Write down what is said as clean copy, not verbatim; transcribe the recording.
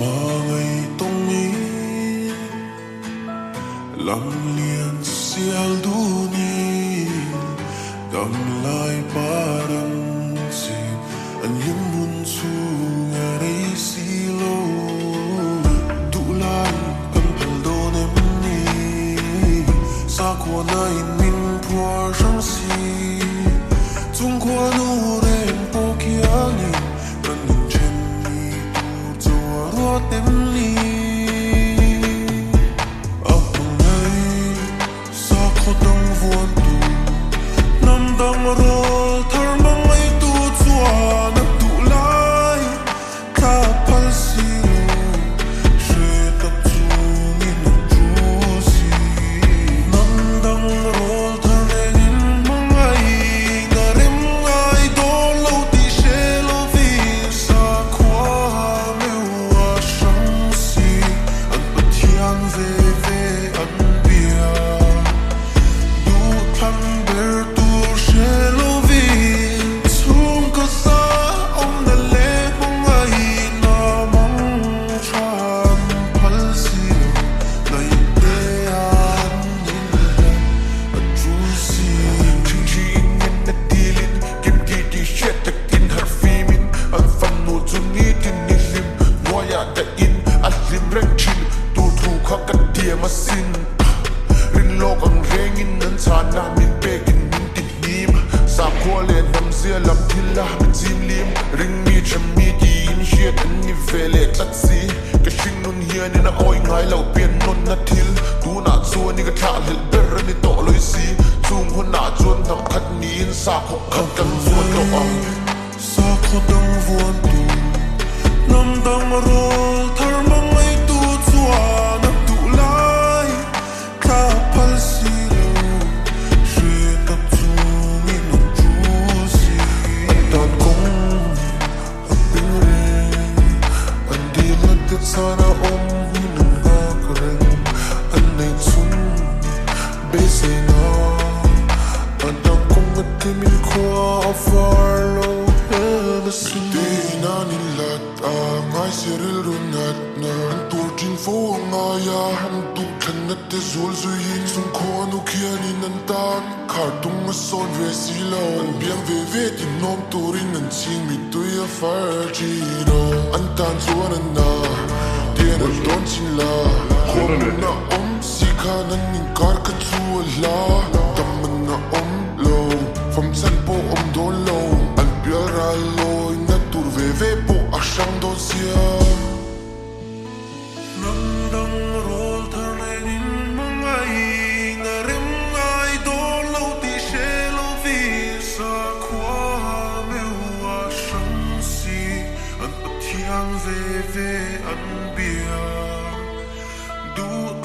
ngày tông ý lặng liền sial dunia cầm lại parang si anh hiếm buồn chung ở đây silo đủ lại cầm phần đồ em đi xa qua này mình qua răng si chung qua nụ đêm po kia ni cần nhìn trên đi tu cho ruột em đi Rol thar mangai tu chua na tu lai ka pal si she ta chu ni na chu si nam dang rol thar nin mangai na rem ngai do lo ti she lo vi sa kwa me wa shang si an pathian ve an bia du tham ber về an bia du